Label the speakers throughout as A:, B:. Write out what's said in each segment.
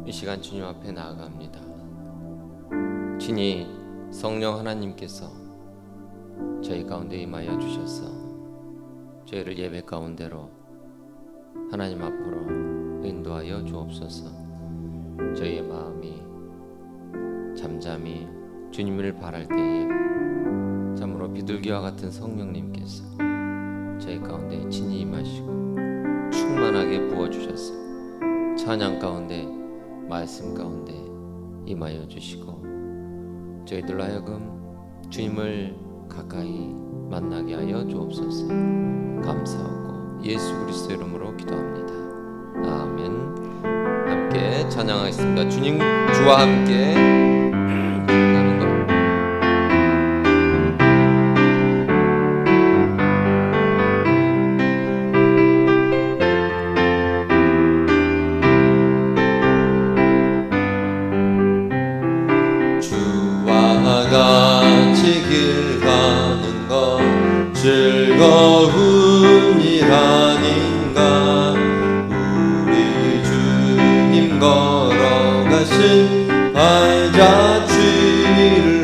A: 이 시간 주님 앞에 나아갑니다. 친히 성령 하나님께서 저희 가운데 임하여 주셔서 저희를 예배 가운데로 하나님 앞으로 인도하여 주옵소서. 저희의 마음이 잠잠히 주님을 바랄 때에 참으로 비둘기와 같은 성령님께서 저희 가운데 친히 임하시고 충만하게 부어주셔서 찬양 가운데 말씀 가운데 임하여 주시고 저희들로 하여금 주님을 가까이 만나게 하여 주옵소서. 감사하고 예수 그리스도 이름으로 기도합니다. 아멘. 함께 찬양하겠습니다. 주님 주와 함께 가는 것.
B: 같이 길 가는 것 즐거운 일 아닌가. 우리 주님 걸어가신 발자취를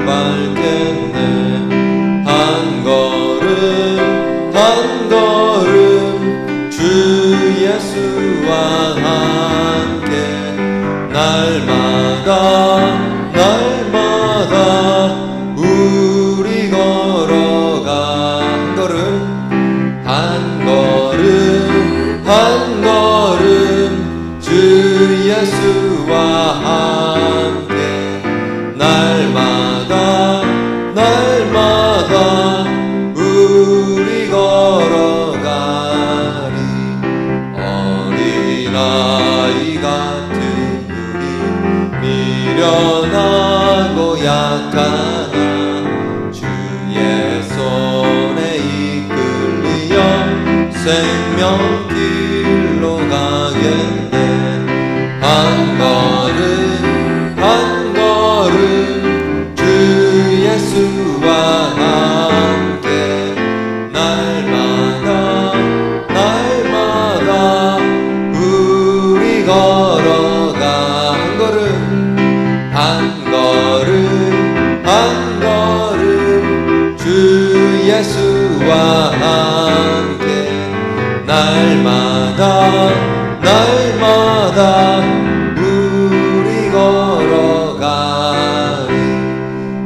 B: 밟겠네. 한 걸음 한 걸음 주 예수와 함께 날마다 우리 걸어가 한 걸음 한 걸음 주 예수와 함께 날마다 우리 걸어가리. 어린아이 같은 우리 미련하고 약하나 주의 손에 이끌리어 생명길로 가겠네. 한 걸음 주 예수와 함께 날마다 우리 걸어가. 한 걸음 주 예수와 함께 날마다 우리 걸어가리.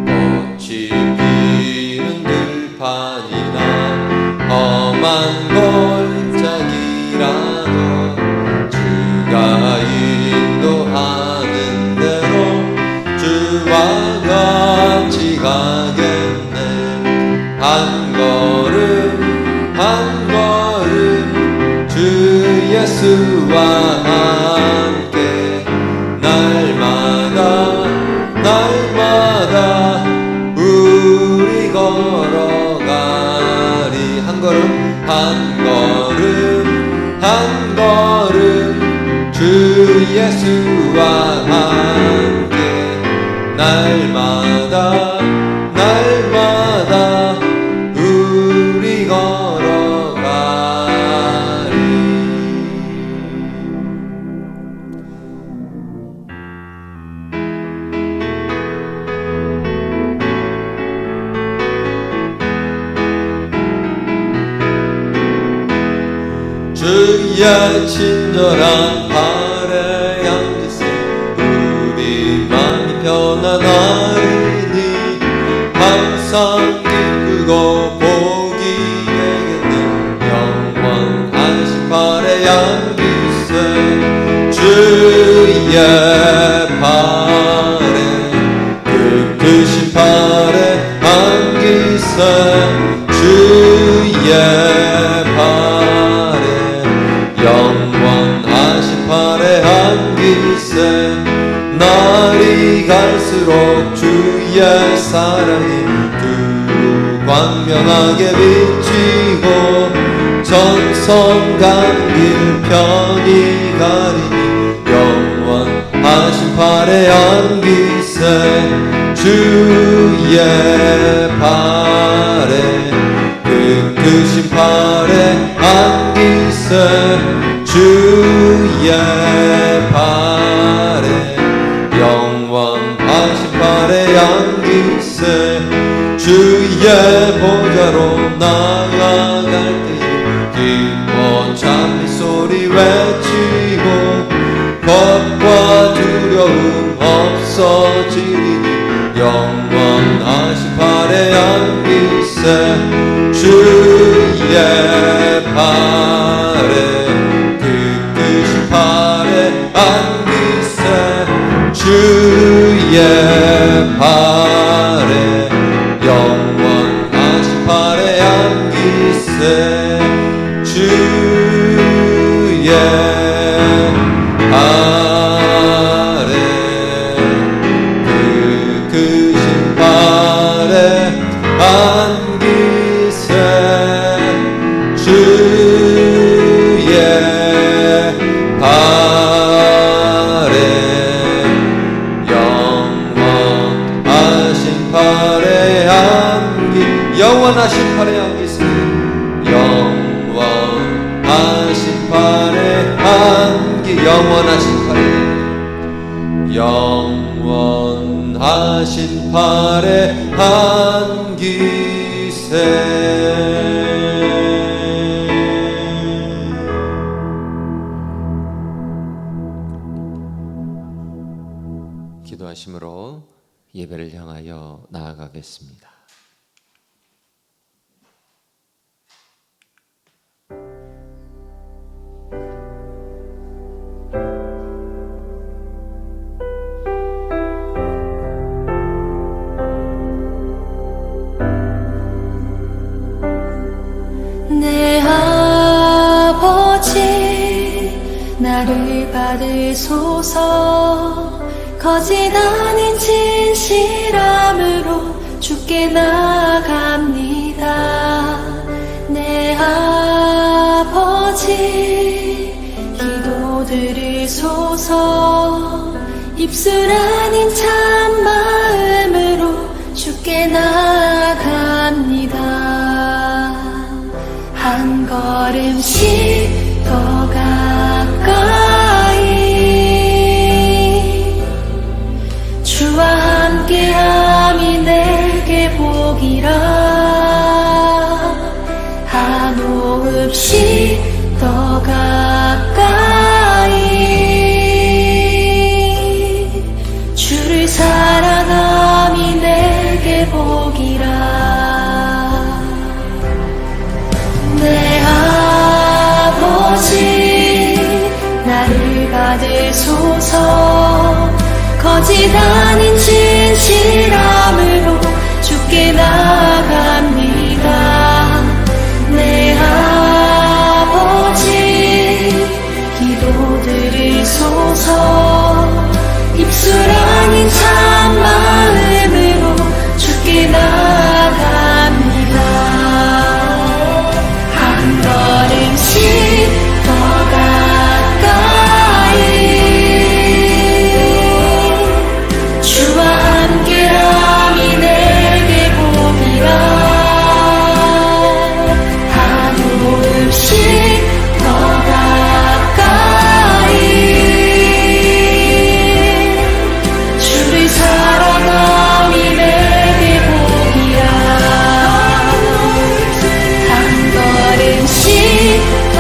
B: 꽃이 피는 들판이나 험한 골짜기라도 주가 인도하는 대로 주와 같이 가겠네. 한 걸음 주 예수와 함께 날마다 우리 걸어가리. 한 걸음 주 예수와 함께 날마다 우리 걸어가리. 주의 친절한 발에 앉으세 우리 마음이 편안하리니. 항상 기쁘고 복이 되겠네. 영원하신 발에 안기세 주의 발에 크신 발에 안기세 주의 발에 영원하신 발에 안기세. 날이 갈수록 주의 사랑이 두루 광명하게 비치고 전성 간 길 편히 가리니. 영원하신 발에 안기세 주의 발에 크신 발에 안기세 주의 발에 보좌로 나아갈 때에 기뻐 찬미 소리 외치고 겁과 두려움 없어지리니 영원하신 팔에 안기세 주의 팔에 그 팔에 안기세 주의 팔에 영원하신 팔에 안기세 주의 팔에 그 크신 팔에 안기세 주의 팔에 영원하신 팔에 영원하신 팔에 안기세 영원하신 팔에 영원하신 팔에 영원하신 팔에 안기세.
A: 기도하심으로 예배를 향하여 나아가겠습니다.
C: 내 아버지 나를 받으소서 거짓 아닌 진실함으로 주께 나아갑니다. 내 아버지 기도 들으소서 입술 아닌 참마음으로 주께 나아갑니다. 한 걸음씩 더 가까이 주와 함께함이 내게 복이라. 한 호흡씩 더 가까이 주를 사랑함이 내게 복이라. 내 아버지 나를 받으소서 거짓 아닌 진실함으로 주께 나아갑니다. 내 아버지 기도 들으소서 입술 아닌 참마음으로 주께 나아갑니다. 한 걸음씩 더 가까이 주와 함께함이 내게 복이라. 한 호흡씩 더 가까이 주를 사랑함이 내게 복이라. 한 걸음씩 더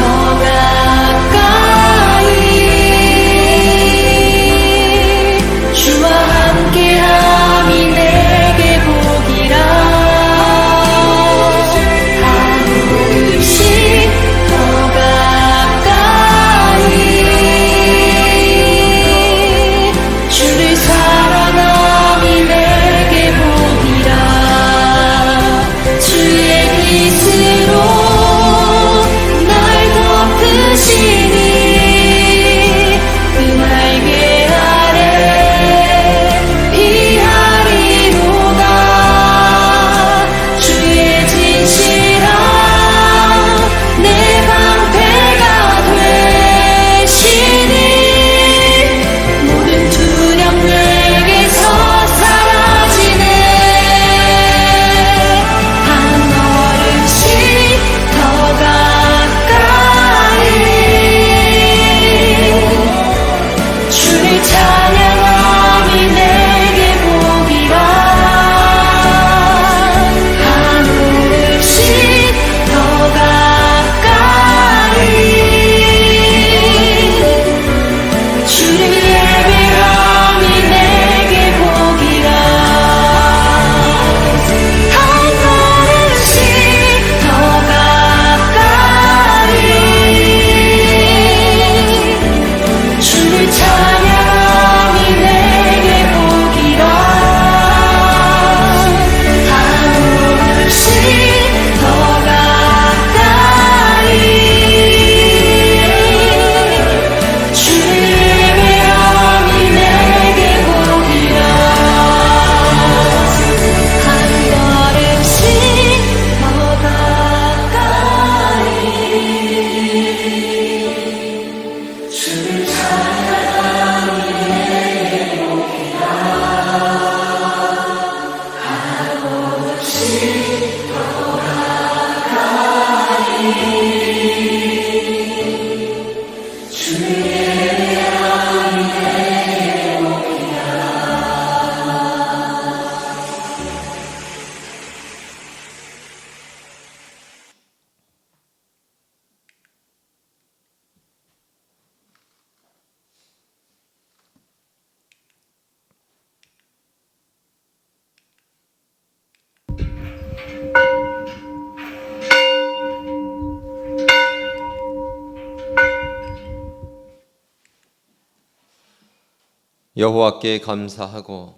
A: 여호와께 감사하고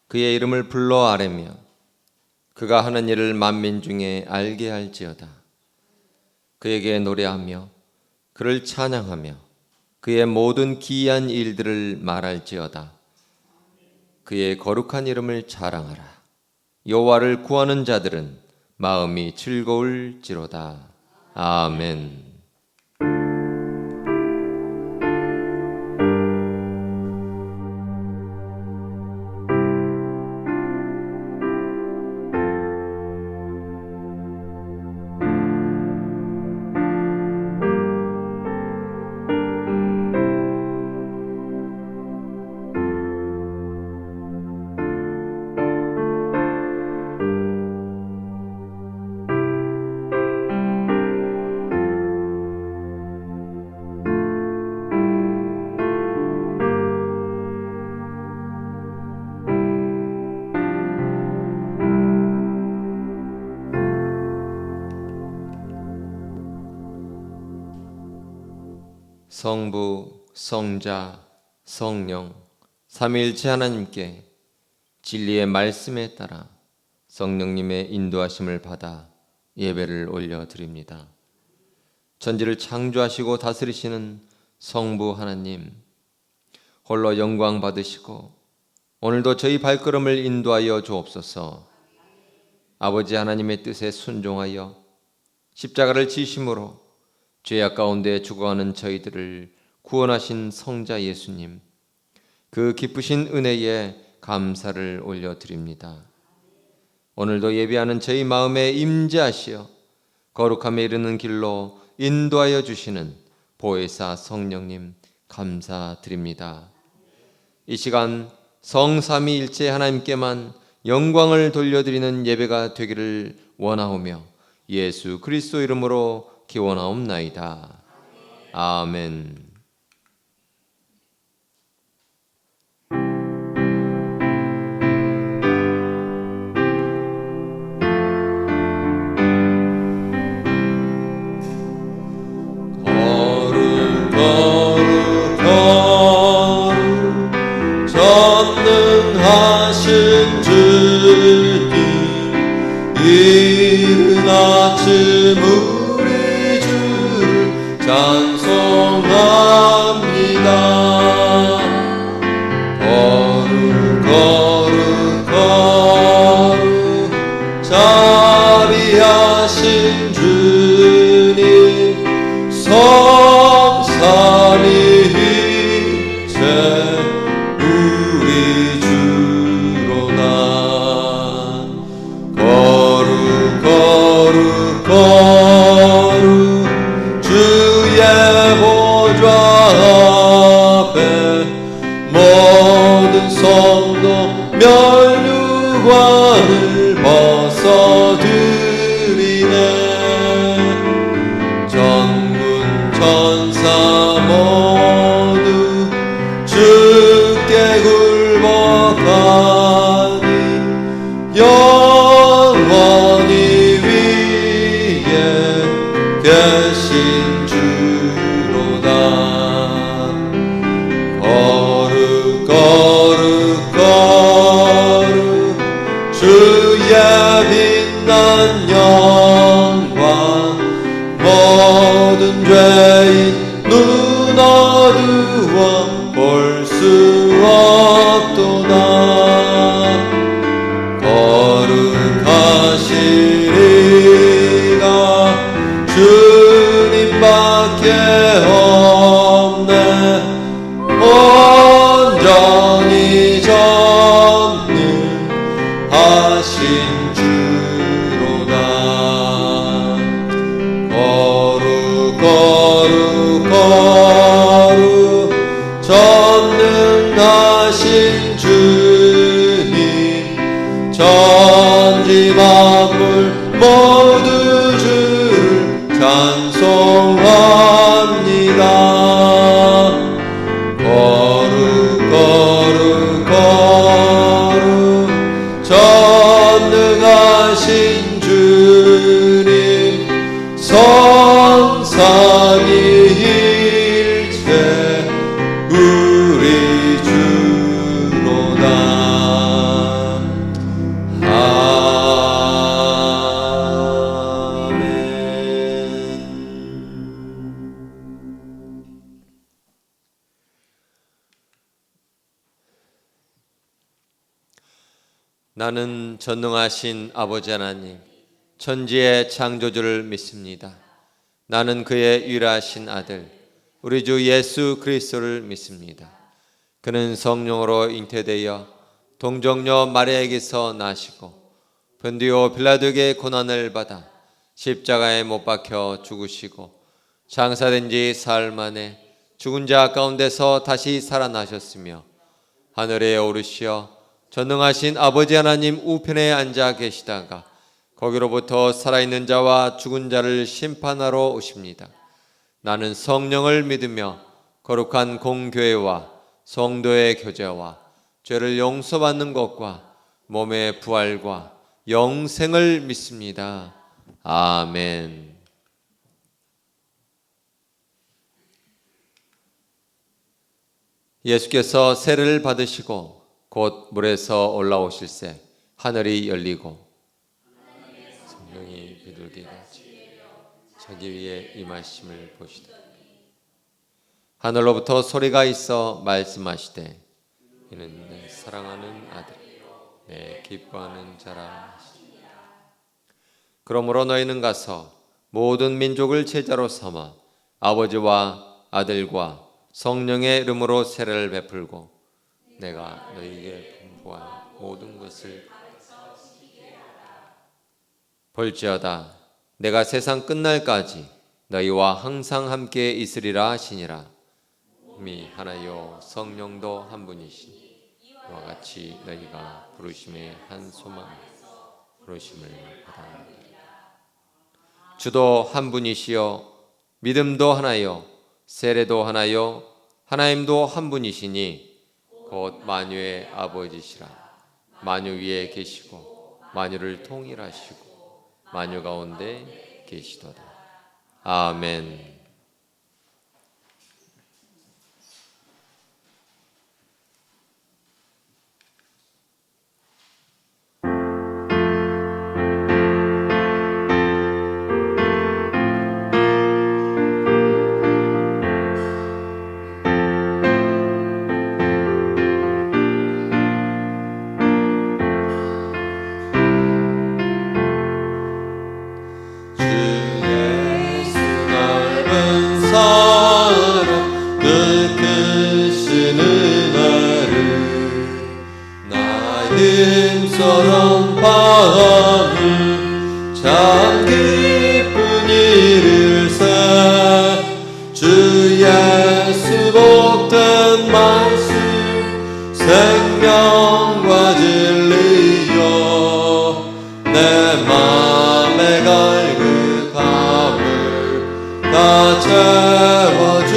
A: 그의 이름을 불러 아뢰며 그가 하는 일을 만민 중에 알게 할지어다. 그에게 노래하며 그를 찬양하며 그의 모든 기이한 일들을 말할지어다. 그의 거룩한 이름을 자랑하라. 여호와를 구하는 자들은 마음이 즐거울지로다. 아멘. 성부, 성자, 성령, 삼위일체 하나님께 진리의 말씀에 따라 성령님의 인도하심을 받아 예배를 올려드립니다. 천지를 창조하시고 다스리시는 성부 하나님, 홀로 영광 받으시고 오늘도 저희 발걸음을 인도하여 주옵소서. 아버지 하나님의 뜻에 순종하여 십자가를 지심으로 죄악 가운데 죽어가는 저희들을 구원하신 성자 예수님, 그 기쁘신 은혜에 감사를 올려드립니다. 오늘도 예배하는 저희 마음에 임재하시어 거룩함에 이르는 길로 인도하여 주시는 보혜사 성령님 감사드립니다. 이 시간 성삼위일체 하나님께만 영광을 돌려드리는 예배가 되기를 원하오며 예수 그리스도 이름으로 기원하옵나이다. 아멘.
B: 거룩 거룩 거룩 전능하신 주님, 이른 아침 우리 주를 찬송합니다. 거룩 거룩 거룩 자비하신 주님, 성삼위일체 우리 주로다. 거룩 거룩 거룩 주의 보좌 앞에 모든 성도 면류관을 벗어드리네. 전군 천사 모두 주께 굴복하니 영원히 위에 계신 주로다. 거룩 거룩 거룩 주의 빛난 영광, 모든 죄인 눈 어두워 볼 수 없도다. 거룩하시리가 주님밖에 없네. 온전히 전능하신 주로다. 거룩 거룩 거룩 전능하신 주님, 천지 만물 모두 주를 찬송합니다. 거룩 거룩 거룩 전능하신 주님, 성삼위일체 우리 주
A: 나는 전능하신 아버지 하나님, 천지의 창조주를 믿습니다. 나는 그의 유일하신 아들, 우리 주 예수 그리스도를 믿습니다. 그는 성령으로 잉태되어 동정녀 마리아에게서 나시고 본디오 빌라도에게 고난을 받아 십자가에 못 박혀 죽으시고 장사된 지 사흘 만에 죽은 자 가운데서 다시 살아나셨으며 하늘에 오르시어 전능하신 아버지 하나님 우편에 앉아 계시다가 거기로부터 살아있는 자와 죽은 자를 심판하러 오십니다. 나는 성령을 믿으며 거룩한 공교회와 성도의 교제와 죄를 용서받는 것과 몸의 부활과 영생을 믿습니다. 아멘. 예수께서 세례를 받으시고 곧 물에서 올라오실새 하늘이 열리고 성령이 비둘기같이 자기 위에 임하심을 보시더니 하늘로부터 소리가 있어 말씀하시되 이는 내 사랑하는 아들이요 내 기뻐하는 자라 하시니라. 그러므로 너희는 가서 모든 민족을 제자로 삼아 아버지와 아들과 성령의 이름으로 세례를 베풀고 내가 너희에게 분부한 모든 것을 볼지어다. 내가 세상 끝날까지 너희와 항상 함께 있으리라 하시니라. 이미 하나요 성령도 한 분이시니 이와 같이 너희가 부르심의 한 소망에서 부르심을 받았느니라. 주도 한 분이시요 믿음도 하나요 세례도 하나요 하나님도 한 분이시니 곧 만유의 아버지시라. 만유 위에 계시고 만유를 통일하시고 만유 가운데 계시도다. 아멘.
B: 힘처럼 밤을 참 기쁜 일일세 주 예수 복된 말씀 생명과 진리여 내 맘에 갈급함을 다 채워주시네.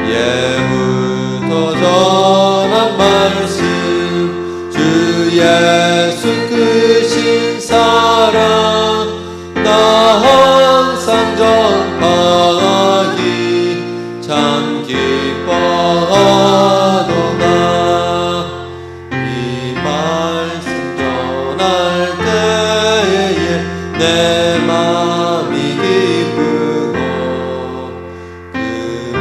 B: 예부터 전한 말씀 주 예수 크신 사랑 나 항상 전파하기 참 기뻐하도다. 이 말씀 전할 때에 내 맘이 기쁘고 그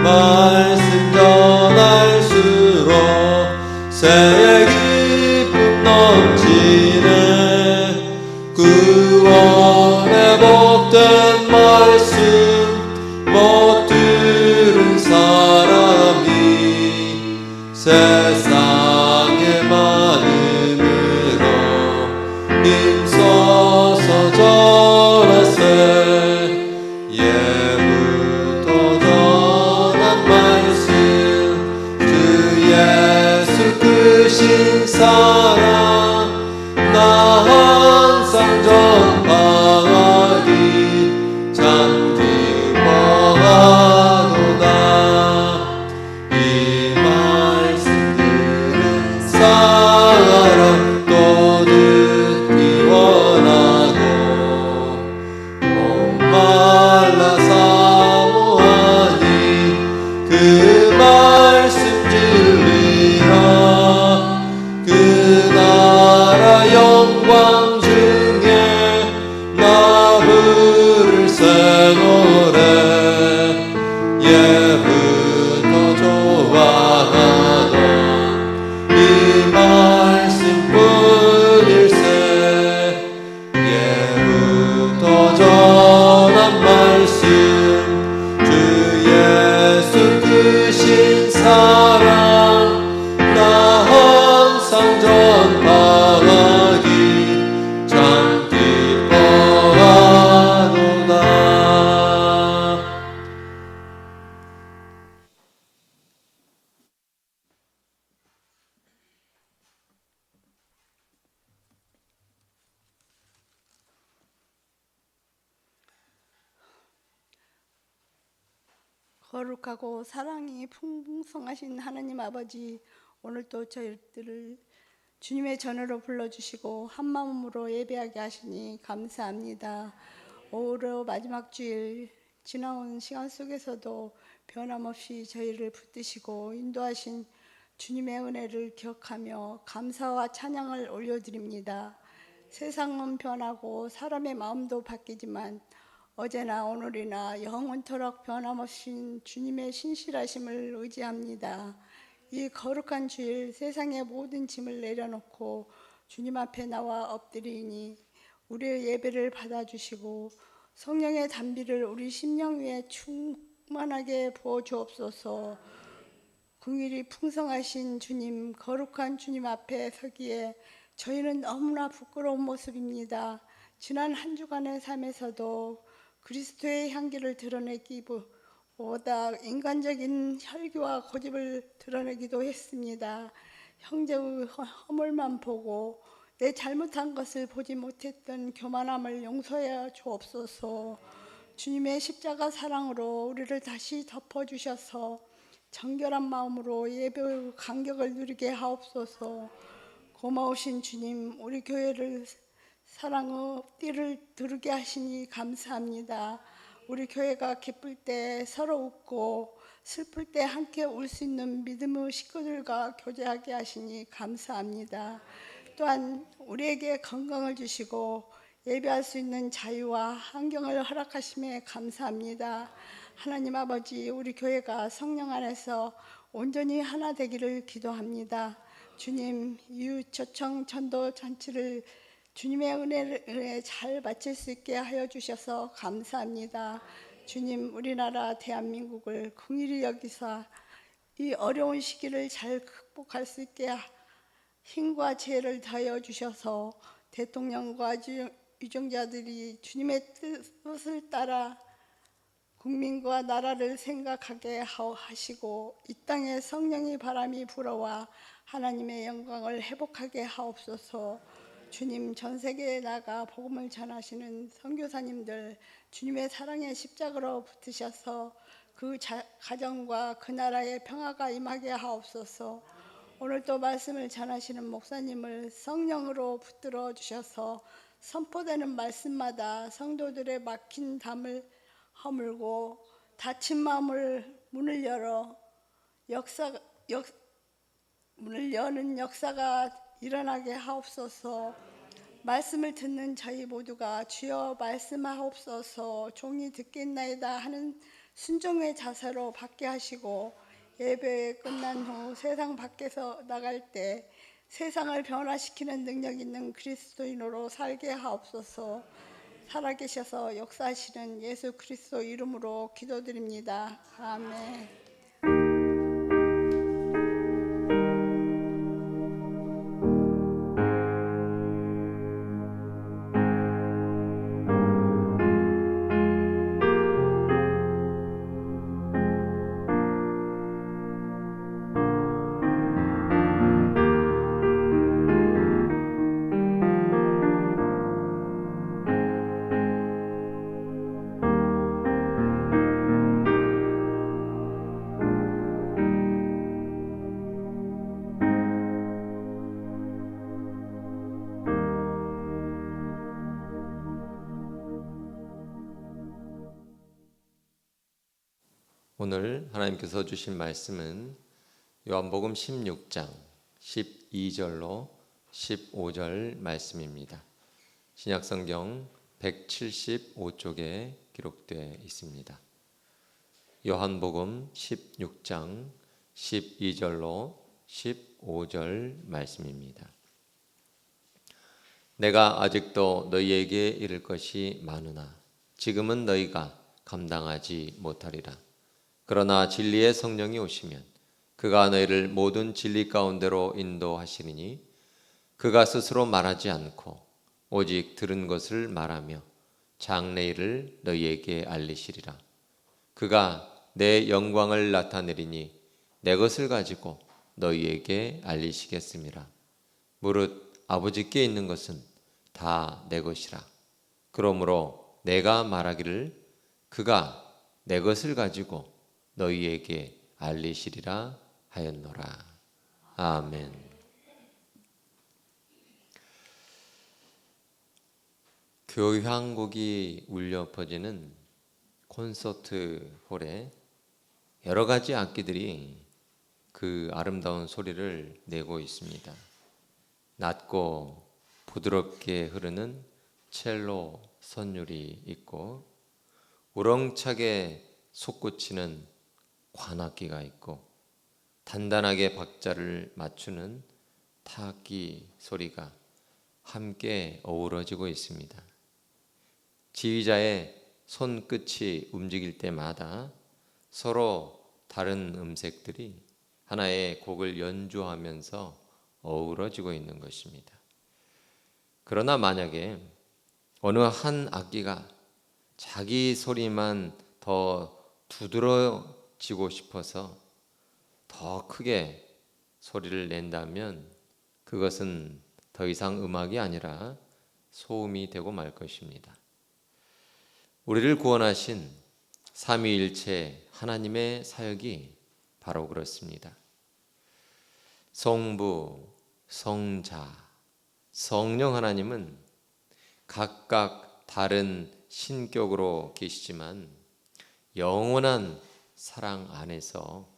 B: 말씀 전할수록 새 기쁨 넘치네. 구원의 복된 말씀 못 들은 사람이 세상의 많음으로 힘써서 전하세. 예부터 전한 말씀 주 예수 크신 사랑 나 항상 전파하기 참 기뻐하도다. 이 말씀 들은 사람 또 듣기 원하고 목말라 사모하니 그 말씀 진리라. 그 나라 영광 중에 나 부를 새 노래. 예부터 좋아하던 이 말
D: 거룩하고 사랑이 풍성하신 하나님 아버지, 오늘도 저희들을 주님의 전으로 불러주시고 한 마음으로 예배하게 하시니 감사합니다. 올해 마지막 주일 지나온 시간 속에서도 변함없이 저희를 붙드시고 인도하신 주님의 은혜를 기억하며 감사와 찬양을 올려드립니다. 세상은 변하고 사람의 마음도 바뀌지만 어제나 오늘이나 영원토록 변함없인 주님의 신실하심을 의지합니다. 이 거룩한 주일 세상의 모든 짐을 내려놓고 주님 앞에 나와 엎드리니 우리의 예배를 받아주시고 성령의 단비를 우리 심령 위에 충만하게 부어 주옵소서. 긍휼이 풍성하신 주님, 거룩한 주님 앞에 서기에 저희는 너무나 부끄러운 모습입니다. 지난 한 주간의 삶에서도 그리스도의 향기를 드러내기보다 인간적인 혈기와 고집을 드러내기도 했습니다. 형제의 허물만 보고 내 잘못한 것을 보지 못했던 교만함을 용서해 주옵소서. 주님의 십자가 사랑으로 우리를 다시 덮어주셔서 정결한 마음으로 예배의 감격을 누리게 하옵소서. 고마우신 주님, 우리 교회를 사랑의 띠를 두르게 하시니 감사합니다. 우리 교회가 기쁠 때 서로 웃고 슬플 때 함께 울 수 있는 믿음의 식구들과 교제하게 하시니 감사합니다. 또한 우리에게 건강을 주시고 예배할 수 있는 자유와 환경을 허락하심에 감사합니다. 하나님 아버지, 우리 교회가 성령 안에서 온전히 하나 되기를 기도합니다. 주님, 이웃 초청 전도 잔치를 주님의 은혜에 잘 마칠 수 있게 하여 주셔서 감사합니다. 주님, 우리나라 대한민국을 긍휼히 여기사 이 어려운 시기를 잘 극복할 수 있게 힘과 지혜를 더하여 주셔서 대통령과 유정자들이 주님의 뜻을 따라 국민과 나라를 생각하게 하시고 이 땅에 성령의 바람이 불어와 하나님의 영광을 회복하게 하옵소서. 주님, 전 세계에 나가 복음을 전하시는 선교사님들 주님의 사랑의 십자가로 붙으셔서 그 가정과 그 나라의 평화가 임하게 하옵소서. 오늘도 말씀을 전하시는 목사님을 성령으로 붙들어 주셔서 선포되는 말씀마다 성도들의 막힌 담을 허물고 닫힌 마음을 문을 여는 역사가 일어나게 하옵소서. 말씀을 듣는 저희 모두가 주여 말씀하옵소서, 종이 듣겠나이다 하는 순종의 자세로 받게 하시고 예배 끝난 후 세상 밖에서 나갈 때 세상을 변화시키는 능력 있는 그리스도인으로 살게 하옵소서. 살아계셔서 역사하시는 예수 그리스도 이름으로 기도드립니다. 아멘.
A: 오늘 하나님께서 주신 말씀은 요한복음 16장 12절로 15절 말씀입니다. 신약성경 175쪽에 기록되어 있습니다. 요한복음 16장 12절로 15절 말씀입니다. 내가 아직도 너희에게 이를 것이 많으나 지금은 너희가 감당하지 못하리라. 그러나 진리의 성령이 오시면 그가 너희를 모든 진리 가운데로 인도하시리니 그가 스스로 말하지 않고 오직 들은 것을 말하며 장래일을 너희에게 알리시리라. 그가 내 영광을 나타내리니 내 것을 가지고 너희에게 알리시겠음이라. 무릇 아버지께 있는 것은 다 내 것이라. 그러므로 내가 말하기를 그가 내 것을 가지고 너희에게 알리시리라 하였노라. 아멘. 교향곡이 울려 퍼지는 콘서트 홀에 여러 가지 악기들이 그 아름다운 소리를 내고 있습니다. 낮고 부드럽게 흐르는 첼로 선율이 있고, 우렁차게 솟구치는 관악기가 있고, 단단하게 박자를 맞추는 타악기 소리가 함께 어우러지고 있습니다. 지휘자의 손끝이 움직일 때마다 서로 다른 음색들이 하나의 곡을 연주하면서 어우러지고 있는 것입니다. 그러나 만약에 어느 한 악기가 자기 소리만 더 두드러지고 싶어서 더 크게 소리를 낸다면 그것은 더 이상 음악이 아니라 소음이 되고 말 것입니다. 우리를 구원하신 삼위일체 하나님의 사역이 바로 그렇습니다. 성부, 성자, 성령 하나님은 각각 다른 신격으로 계시지만 영원한 사랑 안에서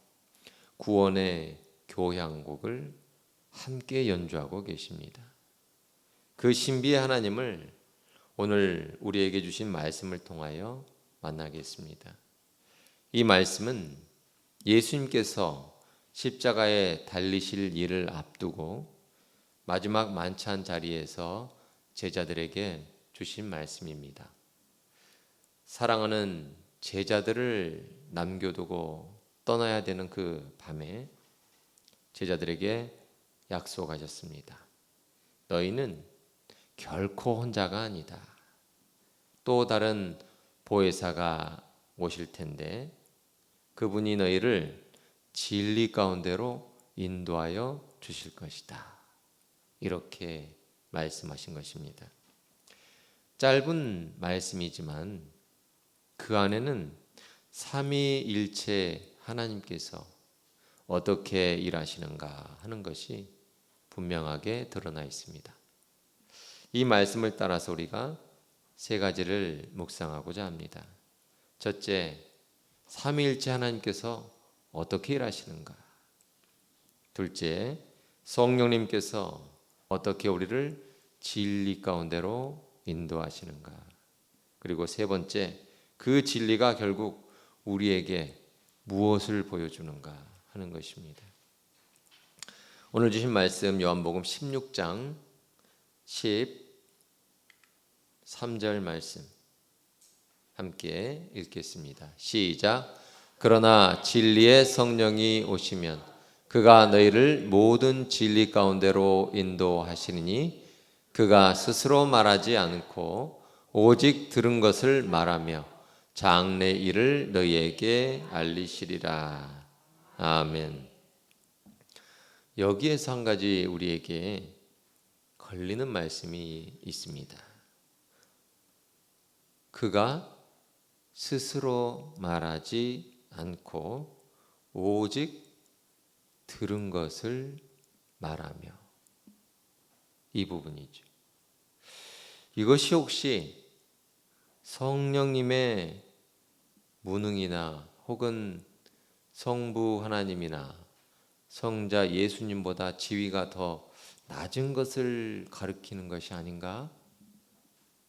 A: 구원의 교향곡을 함께 연주하고 계십니다. 그 신비의 하나님을 오늘 우리에게 주신 말씀을 통하여 만나겠습니다. 이 말씀은 예수님께서 십자가에 달리실 일을 앞두고 마지막 만찬 자리에서 제자들에게 주신 말씀입니다. 사랑하는 제자들을 남겨두고 떠나야 되는 그 밤에 제자들에게 약속하셨습니다. 너희는 결코 혼자가 아니다. 또 다른 보혜사가 오실 텐데 그분이 너희를 진리 가운데로 인도하여 주실 것이다. 이렇게 말씀하신 것입니다. 짧은 말씀이지만 그 안에는 삼위일체 하나님께서 어떻게 일하시는가 하는 것이 분명하게 드러나 있습니다. 이 말씀을 따라서 우리가 세 가지를 묵상하고자 합니다. 첫째, 삼위일체 하나님께서 어떻게 일하시는가? 둘째, 성령님께서 어떻게 우리를 진리 가운데로 인도하시는가? 그리고 세 번째, 그 진리가 결국 우리에게 무엇을 보여주는가 하는 것입니다. 오늘 주신 말씀 요한복음 16장 13절 말씀 함께 읽겠습니다. 시작. 그러나 진리의 성령이 오시면 그가 너희를 모든 진리 가운데로 인도하시리니 그가 스스로 말하지 않고 오직 들은 것을 말하며 장래 일을 너희에게 알리시리라. 아멘. 여기에서 한 가지 우리에게 걸리는 말씀이 있습니다. 그가 스스로 말하지 않고 오직 들은 것을 말하며, 이 부분이죠. 이것이 혹시 성령님의 무능이나 혹은 성부 하나님이나 성자 예수님보다 지위가 더 낮은 것을 가리키는 것이 아닌가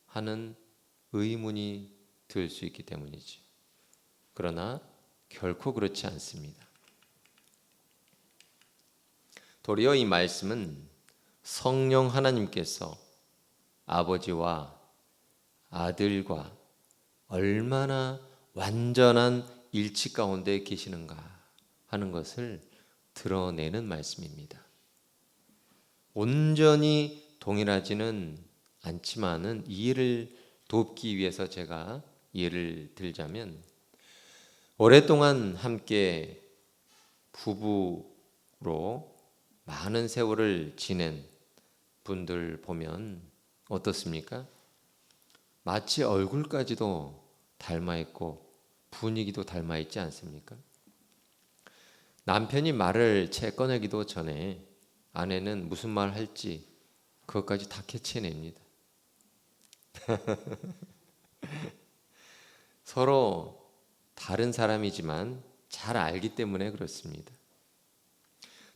A: 하는 의문이 들 수 있기 때문이죠. 그러나 결코 그렇지 않습니다. 도리어 이 말씀은 성령 하나님께서 아버지와 아들과 얼마나 완전한 일치 가운데 계시는가 하는 것을 드러내는 말씀입니다. 온전히 동일하지는 않지만은 이해를 돕기 위해서 제가 예를 들자면, 오랫동안 함께 부부로 많은 세월을 지낸 분들 보면 어떻습니까? 마치 얼굴까지도 닮아 있고 분위기도 닮아 있지 않습니까? 남편이 말을 채 꺼내기도 전에 아내는 무슨 말 할지 그것까지 다 캐치해냅니다. 서로 다른 사람이지만 잘 알기 때문에 그렇습니다.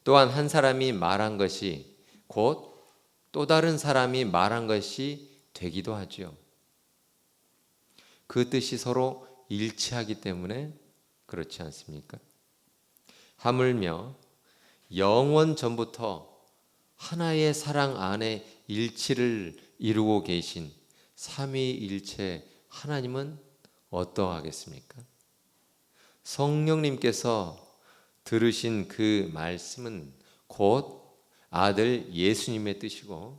A: 또한 한 사람이 말한 것이 곧 또 다른 사람이 말한 것이 되기도 하죠. 그 뜻이 서로 일치하기 때문에 그렇지 않습니까? 하물며 영원 전부터 하나의 사랑 안에 일치를 이루고 계신 삼위일체 하나님은 어떠하겠습니까? 성령님께서 들으신 그 말씀은 곧 아들 예수님의 뜻이고,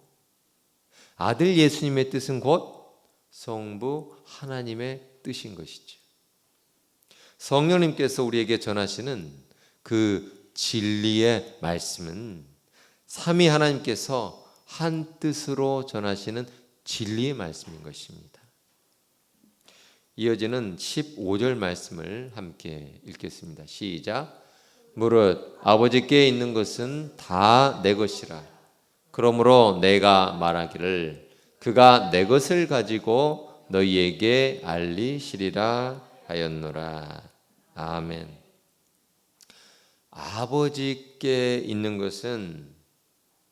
A: 아들 예수님의 뜻은 곧 성부 하나님의 뜻인 것이죠. 성령님께서 우리에게 전하시는 그 진리의 말씀은 삼위 하나님께서 한 뜻으로 전하시는 진리의 말씀인 것입니다. 이어지는 15절 말씀을 함께 읽겠습니다. 시작. 무릇 아버지께 있는 것은 다 내 것이라. 그러므로 내가 말하기를 그가 내 것을 가지고 너희에게 알리시리라 하였노라. 아멘. 아버지께 있는 것은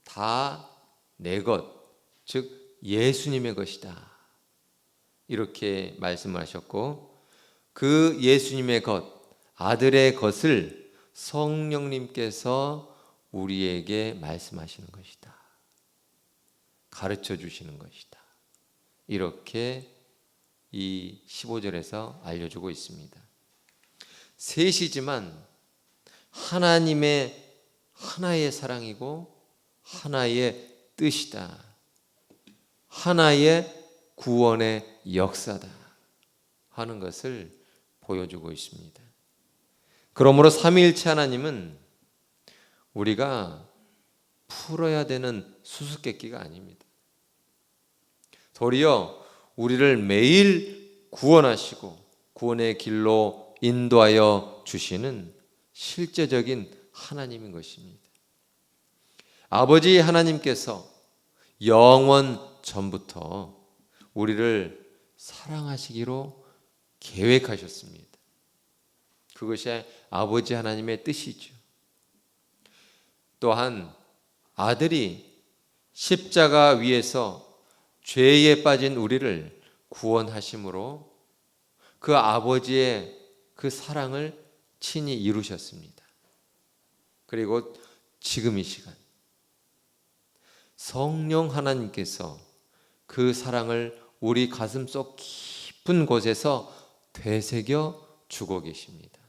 A: 다 내 것, 즉 예수님의 것이다. 이렇게 말씀을 하셨고, 그 예수님의 것, 아들의 것을 성령님께서 우리에게 말씀하시는 것이다. 가르쳐 주시는 것이다. 이렇게 이 15절에서 알려주고 있습니다. 셋이지만 하나님의 하나의 사랑이고 하나의 뜻이다. 하나의 구원의 역사다 하는 것을 보여주고 있습니다. 그러므로 삼위일체 하나님은 우리가 풀어야 되는 수수께끼가 아닙니다. 도리어 우리를 매일 구원하시고 구원의 길로 인도하여 주시는 실제적인 하나님인 것입니다. 아버지 하나님께서 영원 전부터 우리를 사랑하시기로 계획하셨습니다. 그것이 아버지 하나님의 뜻이죠. 또한 아들이 십자가 위에서 죄에 빠진 우리를 구원하심으로 그 아버지의 그 사랑을 친히 이루셨습니다. 그리고 지금 이 시간 성령 하나님께서 그 사랑을 우리 가슴속 깊은 곳에서 되새겨 주고 계십니다.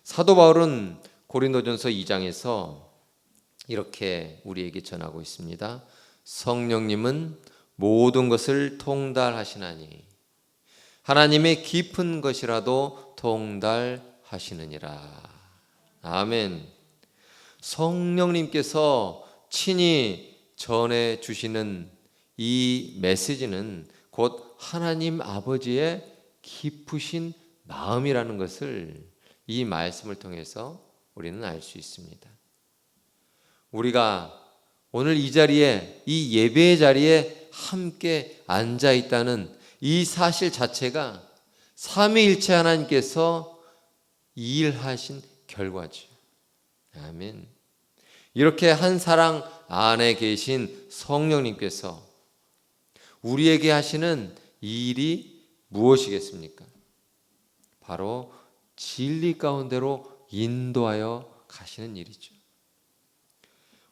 A: 사도 바울은 고린도전서 2장에서 이렇게 우리에게 전하고 있습니다. 성령님은 모든 것을 통달하시나니 하나님의 깊은 것이라도 통달하시느니라. 아멘. 성령님께서 친히 전해 주시는 이 메시지는 곧 하나님 아버지의 깊으신 마음이라는 것을 이 말씀을 통해서 우리는 알 수 있습니다. 우리가 오늘 이 자리에, 이 예배의 자리에 함께 앉아 있다는 이 사실 자체가 삼위일체 하나님께서 일하신 결과죠. 아멘. 이렇게 한 사랑 안에 계신 성령님께서 우리에게 하시는 이 일이 무엇이겠습니까? 바로 진리 가운데로 인도하여 가시는 일이죠.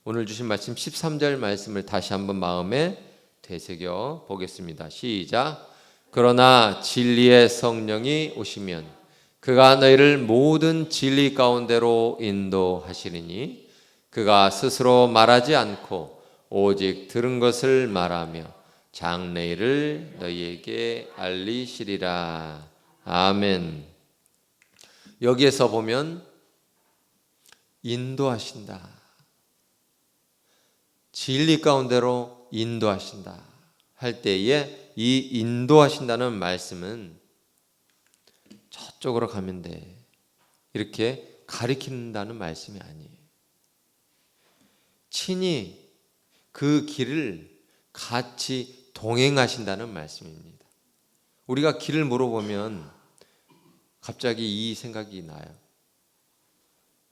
A: 오늘 주신 말씀 13절 말씀을 다시 한번 마음에 되새겨 보겠습니다. 시작. 그러나 진리의 성령이 오시면 그가 너희를 모든 진리 가운데로 인도하시리니 그가 스스로 말하지 않고 오직 들은 것을 말하며 장래일을 너희에게 알리시리라. 아멘. 여기에서 보면 인도하신다. 진리 가운데로 인도하신다 할 때에 이 인도하신다는 말씀은 저쪽으로 가면 돼. 이렇게 가리킨다는 말씀이 아니에요. 친히 그 길을 같이 동행하신다는 말씀입니다. 우리가 길을 물어보면 갑자기 이 생각이 나요.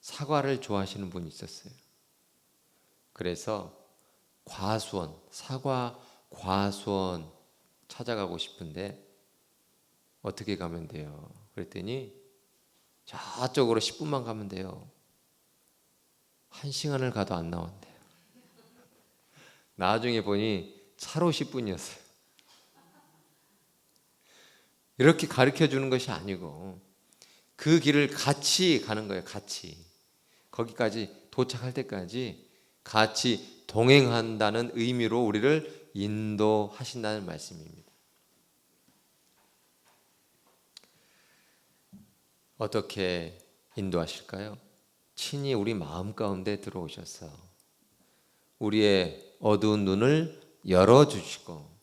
A: 사과를 좋아하시는 분이 있었어요. 그래서 과수원, 사과 과수원 찾아가고 싶은데 어떻게 가면 돼요? 그랬더니 저쪽으로 10분만 가면 돼요. 1시간을 가도 안 나온대요. 나중에 보니 차로 10분이었어요. 이렇게 가르쳐 주는 것이 아니고 그 길을 같이 가는 거예요. 같이. 거기까지 도착할 때까지 같이 동행한다는 의미로 우리를 인도하신다는 말씀입니다. 어떻게 인도하실까요? 친히 우리 마음 가운데 들어오셔서 우리의 어두운 눈을 열어주시고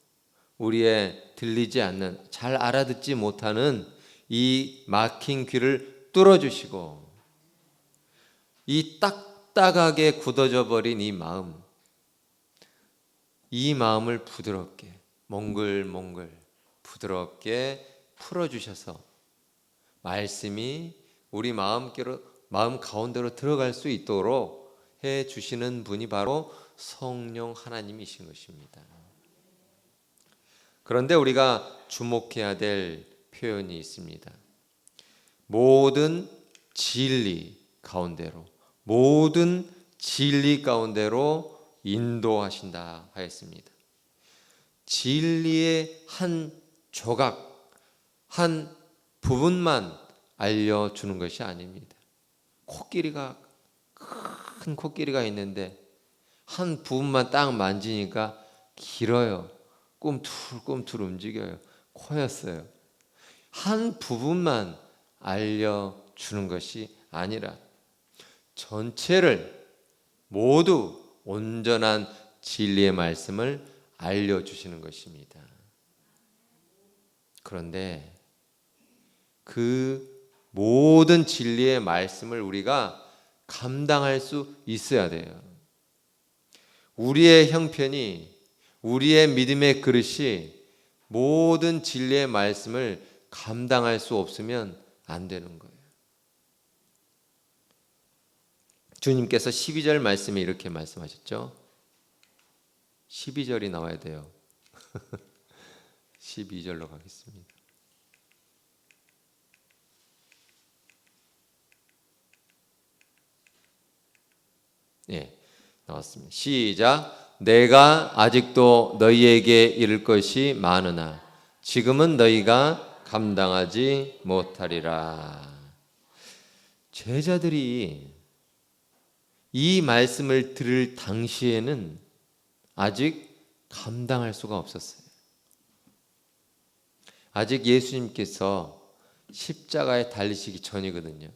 A: 우리의 들리지 않는, 잘 알아듣지 못하는 이 막힌 귀를 뚫어주시고 이 딱딱하게 굳어져 버린 이 마음을 부드럽게 몽글몽글 부드럽게 풀어주셔서 말씀이 우리 마음 가운데로 들어갈 수 있도록 해주시는 분이 바로 성령 하나님이신 것입니다. 그런데 우리가 주목해야 될 표현이 있습니다. 모든 진리 가운데로 인도하신다 하였습니다. 진리의 한 조각, 한 부분만 알려주는 것이 아닙니다. 큰 코끼리가 있는데 한 부분만 딱 만지니까 길어요. 꿈틀꿈틀 움직여요. 코였어요. 한 부분만 알려주는 것이 아니라 전체를 모두 온전한 진리의 말씀을 알려주시는 것입니다. 그런데 그 모든 진리의 말씀을 우리가 감당할 수 있어야 돼요. 우리의 형편이, 우리의 믿음의 그릇이 모든 진리의 말씀을 감당할 수 없으면 안 되는 거예요. 주님께서 12절 말씀에 이렇게 말씀하셨죠. 12절이 나와야 돼요. 12절로 가겠습니다. 예, 나왔습니다. 시작. 내가 아직도 너희에게 이를 것이 많으나 지금은 너희가 감당하지 못하리라. 제자들이 이 말씀을 들을 당시에는 아직 감당할 수가 없었어요. 아직 예수님께서 십자가에 달리시기 전이거든요.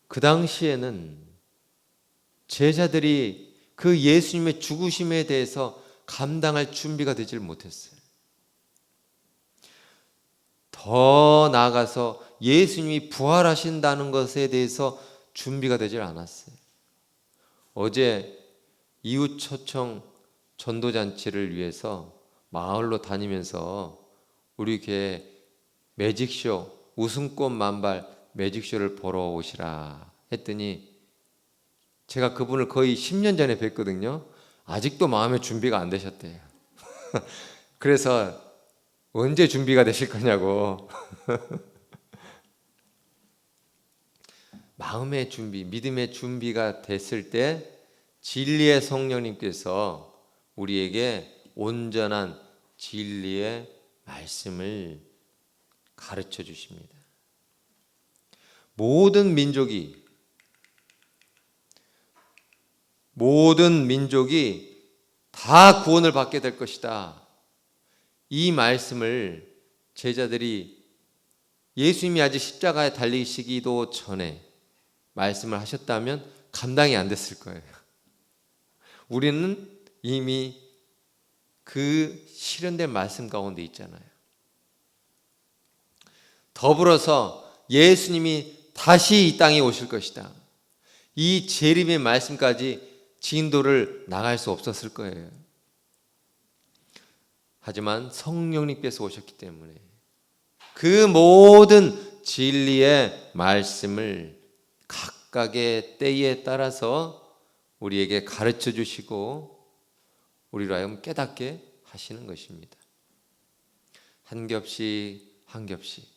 A: 그 당시에는 제자들이 그 예수님의 죽으심에 대해서 감당할 준비가 되질 못했어요. 더 나아가서 예수님이 부활하신다는 것에 대해서 준비가 되질 않았어요. 어제 이웃 초청 전도잔치를 위해서 마을로 다니면서 우리 교회 매직쇼, 웃음꽃 만발 매직쇼를 보러 오시라 했더니 제가 그분을 거의 10년 전에 뵀거든요. 아직도 마음의 준비가 안 되셨대요. 그래서 언제 준비가 되실 거냐고. 마음의 준비, 믿음의 준비가 됐을 때 진리의 성령님께서 우리에게 온전한 진리의 말씀을 가르쳐 주십니다. 모든 민족이 다 구원을 받게 될 것이다. 이 말씀을 제자들이 예수님이 아직 십자가에 달리시기도 전에 말씀을 하셨다면 감당이 안 됐을 거예요. 우리는 이미 그 실현된 말씀 가운데 있잖아요. 더불어서 예수님이 다시 이 땅에 오실 것이다. 이 재림의 말씀까지 진도를 나갈 수 없었을 거예요. 하지만 성령님께서 오셨기 때문에 그 모든 진리의 말씀을 각각의 때에 따라서 우리에게 가르쳐 주시고 우리로 하여금 깨닫게 하시는 것입니다. 한 겹씩 한 겹씩,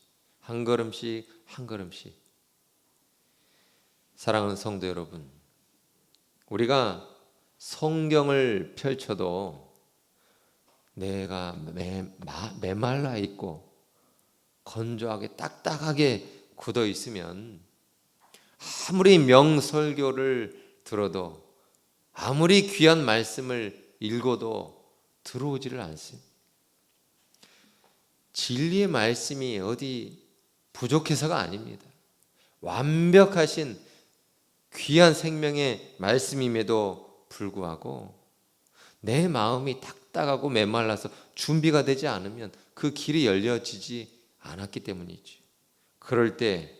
A: 한 걸음씩 한 걸음씩. 사랑하는 성도 여러분, 우리가 성경을 펼쳐도 내가 메말라 있고 건조하게 딱딱하게 굳어 있으면 아무리 명설교를 들어도 아무리 귀한 말씀을 읽어도 들어오지를 않습니다. 진리의 말씀이 어디 부족해서가 아닙니다. 완벽하신 귀한 생명의 말씀임에도 불구하고 내 마음이 딱딱하고 메말라서 준비가 되지 않으면 그 길이 열려지지 않았기 때문이죠. 그럴 때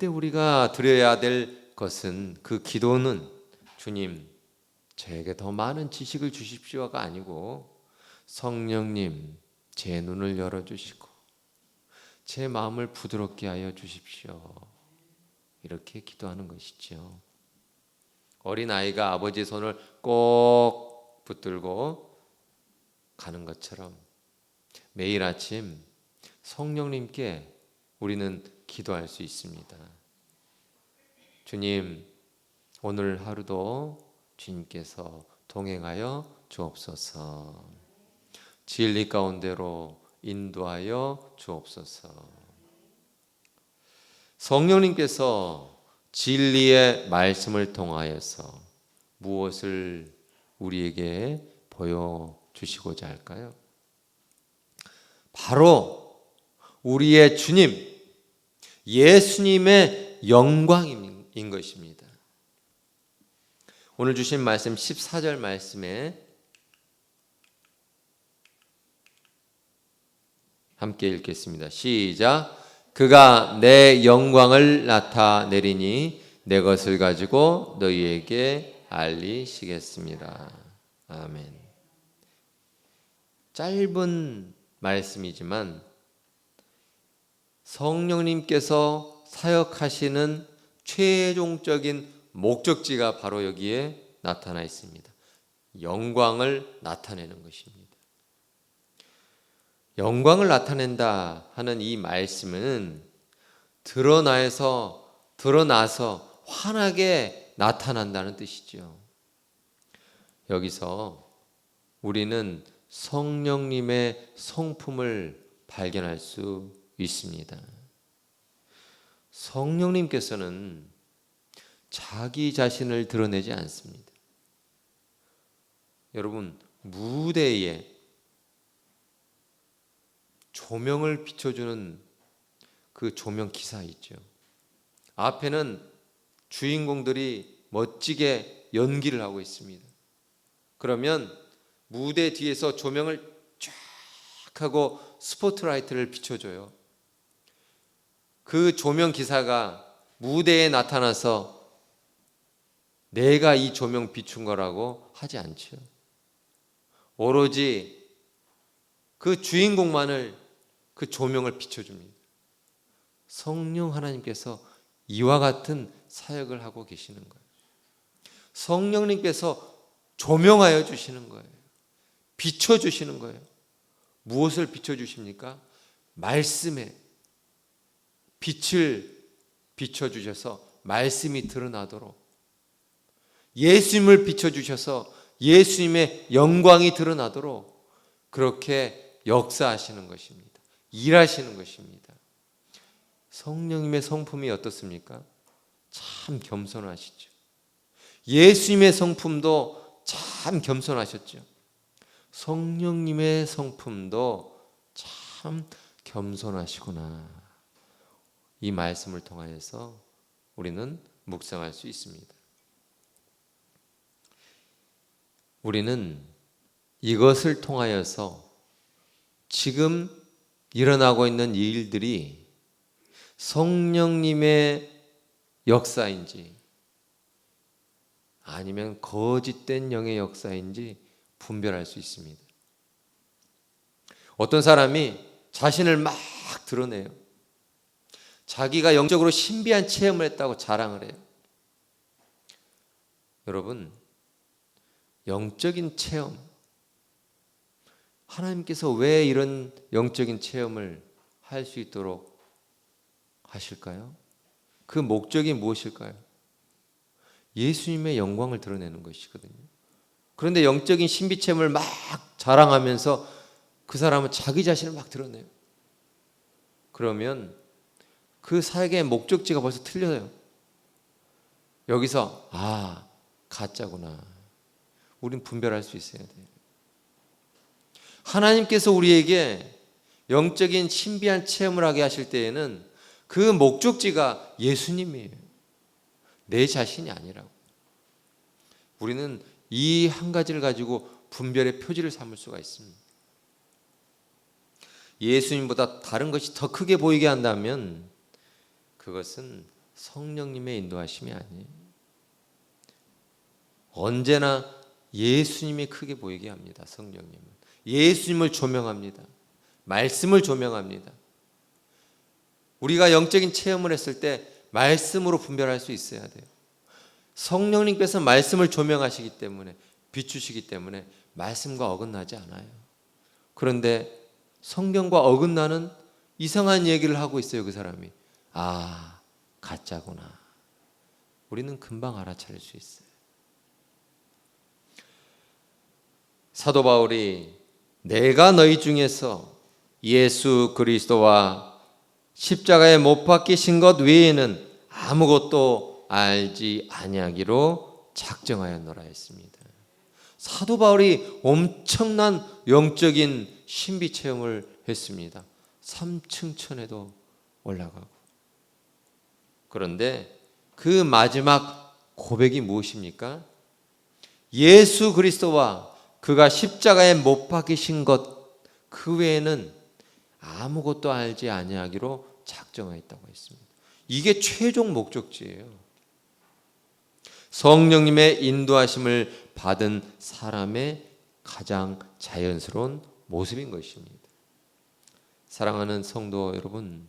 A: 우리가 드려야 될 것은, 그 기도는 주님, 저에게 더 많은 지식을 주십시오가 아니고 성령님, 제 눈을 열어주시고 제 마음을 부드럽게 하여 주십시오. 이렇게 기도하는 것이죠. 어린아이가 아버지의 손을 꼭 붙들고 가는 것처럼 매일 아침 성령님께 우리는 기도할 수 있습니다. 주님, 오늘 하루도 주님께서 동행하여 주옵소서. 진리 가운데로 인도하여 주옵소서. 성령님께서 진리의 말씀을 통하여서 무엇을 우리에게 보여주시고자 할까요? 바로 우리의 주님, 예수님의 영광인 것입니다. 오늘 주신 말씀 14절 말씀에 함께 읽겠습니다. 시작. 그가 내 영광을 나타내리니 내 것을 가지고 너희에게 알리시겠습니다. 아멘. 짧은 말씀이지만 성령님께서 사역하시는 최종적인 목적지가 바로 여기에 나타나 있습니다. 영광을 나타내는 것입니다. 영광을 나타낸다 하는 이 말씀은 드러나서 환하게 나타난다는 뜻이죠. 여기서 우리는 성령님의 성품을 발견할 수 있습니다. 성령님께서는 자기 자신을 드러내지 않습니다. 여러분, 무대에 조명을 비춰주는 그 조명 기사 있죠. 앞에는 주인공들이 멋지게 연기를 하고 있습니다. 그러면 무대 뒤에서 조명을 쫙 하고 스포트라이트를 비춰줘요. 그 조명 기사가 무대에 나타나서 내가 이 조명 비춘 거라고 하지 않죠. 오로지 그 주인공만을, 그 조명을 비춰줍니다. 성령 하나님께서 이와 같은 사역을 하고 계시는 거예요. 성령님께서 조명하여 주시는 거예요. 비춰주시는 거예요. 무엇을 비춰주십니까? 말씀에 빛을 비춰주셔서 말씀이 드러나도록, 예수님을 비춰주셔서 예수님의 영광이 드러나도록 그렇게 역사하시는 것입니다. 일하시는 것입니다. 성령님의 성품이 어떻습니까? 참 겸손하시죠. 예수님의 성품도 참 겸손하셨죠. 성령님의 성품도 참 겸손하시구나. 이 말씀을 통하여서 우리는 묵상할 수 있습니다. 우리는 이것을 통하여서 지금 일어나고 있는 일들이 성령님의 역사인지 아니면 거짓된 영의 역사인지 분별할 수 있습니다. 어떤 사람이 자신을 막 드러내요. 자기가 영적으로 신비한 체험을 했다고 자랑을 해요. 여러분, 영적인 체험, 하나님께서 왜 이런 영적인 체험을 할 수 있도록 하실까요? 그 목적이 무엇일까요? 예수님의 영광을 드러내는 것이거든요. 그런데 영적인 신비 체험을 막 자랑하면서 그 사람은 자기 자신을 막 드러내요. 그러면 그 사역의 목적지가 벌써 틀려요. 여기서 가짜구나. 우린 분별할 수 있어야 돼요. 하나님께서 우리에게 영적인 신비한 체험을 하게 하실 때에는 그 목적지가 예수님이에요. 내 자신이 아니라고. 우리는 이 한 가지를 가지고 분별의 표지를 삼을 수가 있습니다. 예수님보다 다른 것이 더 크게 보이게 한다면 그것은 성령님의 인도하심이 아니에요. 언제나 예수님이 크게 보이게 합니다. 성령님은 예수님을 조명합니다. 말씀을 조명합니다. 우리가 영적인 체험을 했을 때 말씀으로 분별할 수 있어야 돼요. 성령님께서 말씀을 조명하시기 때문에, 비추시기 때문에 말씀과 어긋나지 않아요. 그런데 성경과 어긋나는 이상한 얘기를 하고 있어요. 그 사람이 가짜구나. 우리는 금방 알아차릴 수 있어요. 사도 바울이 내가 너희 중에서 예수 그리스도와 십자가에 못 박히신 것 외에는 아무것도 알지 아니하기로 작정하였노라 했습니다. 사도 바울이 엄청난 영적인 신비 체험을 했습니다. 3층 천에도 올라가고. 그런데 그 마지막 고백이 무엇입니까? 예수 그리스도와 그가 십자가에 못 박히신 것 그 외에는 아무것도 알지 아니하기로 작정하였다고 했습니다. 이게 최종 목적지예요. 성령님의 인도하심을 받은 사람의 가장 자연스러운 모습인 것입니다. 사랑하는 성도 여러분,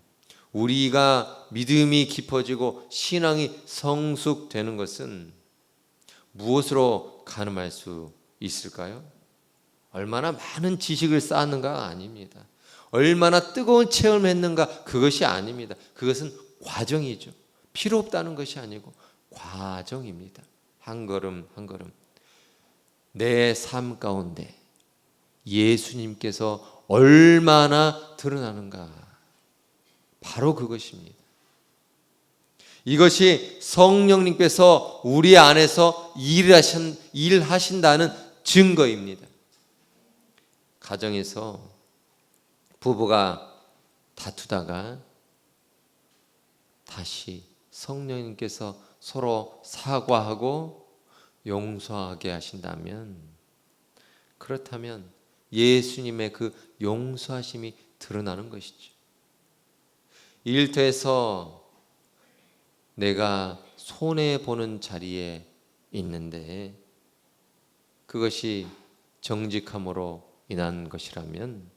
A: 우리가 믿음이 깊어지고 신앙이 성숙되는 것은 무엇으로 가늠할 수 있을까요? 얼마나 많은 지식을 쌓았는가가 아닙니다. 얼마나 뜨거운 체험을 했는가 그것이 아닙니다. 그것은 과정이죠. 필요 없다는 것이 아니고 과정입니다. 한 걸음 한 걸음 내 삶 가운데 예수님께서 얼마나 드러나는가, 바로 그것입니다. 이것이 성령님께서 우리 안에서 일하신다는 증거입니다. 가정에서 부부가 다투다가 다시 성령님께서 서로 사과하고 용서하게 하신다면, 그렇다면 예수님의 그 용서하심이 드러나는 것이죠. 일터에서 내가 손해보는 자리에 있는데 그것이 정직함으로 인한 것이라면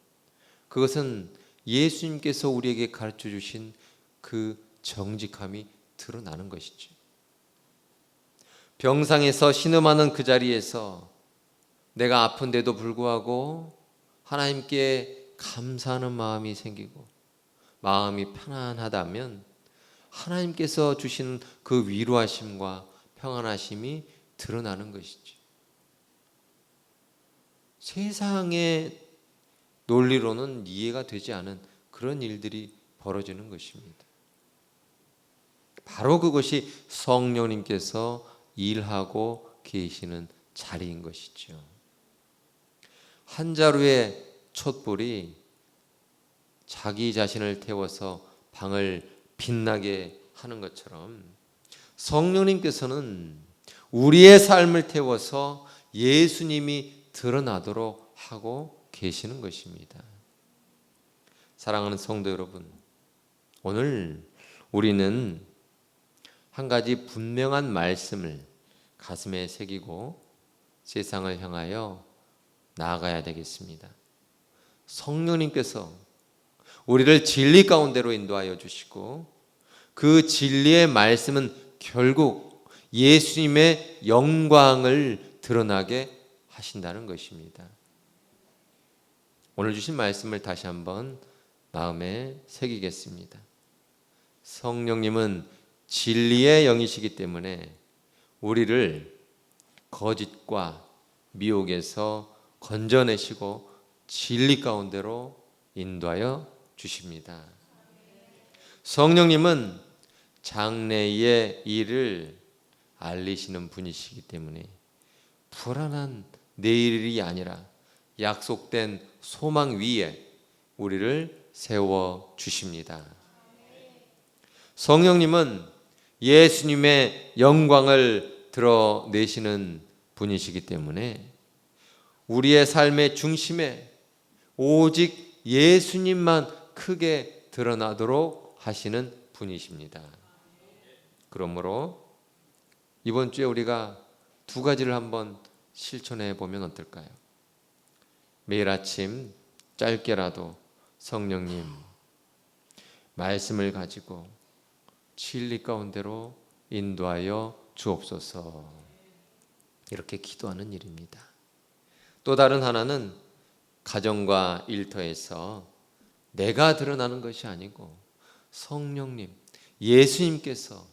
A: 그것은 예수님께서 우리에게 가르쳐 주신 그 정직함이 드러나는 것이죠. 병상에서 신음하는 그 자리에서 내가 아픈데도 불구하고 하나님께 감사하는 마음이 생기고 마음이 편안하다면 하나님께서 주시는 그 위로하심과 평안하심이 드러나는 것이죠. 세상의 논리로는 이해가 되지 않은 그런 일들이 벌어지는 것입니다. 바로 그것이 성령님께서 일하고 계시는 자리인 것이죠. 한 자루의 촛불이 자기 자신을 태워서 방을 빛나게 하는 것처럼 성령님께서는 우리의 삶을 태워서 예수님이 드러나도록 하고 계시는 것입니다. 사랑하는 성도 여러분, 오늘 우리는 한 가지 분명한 말씀을 가슴에 새기고 세상을 향하여 나아가야 되겠습니다. 성령님께서 우리를 진리 가운데로 인도하여 주시고 그 진리의 말씀은 결국 예수님의 영광을 드러나게 하신다는 것입니다. 오늘 주신 말씀을 다시 한번 마음에 새기겠습니다. 성령님은 진리의 영이시기 때문에 우리를 거짓과 미혹에서 건져내시고 진리 가운데로 인도하여 주십니다. 성령님은 장래의 일을 알리시는 분이시기 때문에 불안한 내일이 아니라 약속된 소망 위에 우리를 세워 주십니다. 성령님은 예수님의 영광을 드러내시는 분이시기 때문에 우리의 삶의 중심에 오직 예수님만 크게 드러나도록 하시는 분이십니다. 그러므로 이번 주에 우리가 두 가지를 한번 실천해 보면 어떨까요? 매일 아침 짧게라도 성령님 말씀을 가지고 진리 가운데로 인도하여 주옵소서, 이렇게 기도하는 일입니다. 또 다른 하나는 가정과 일터에서 내가 드러나는 것이 아니고 성령님, 예수님께서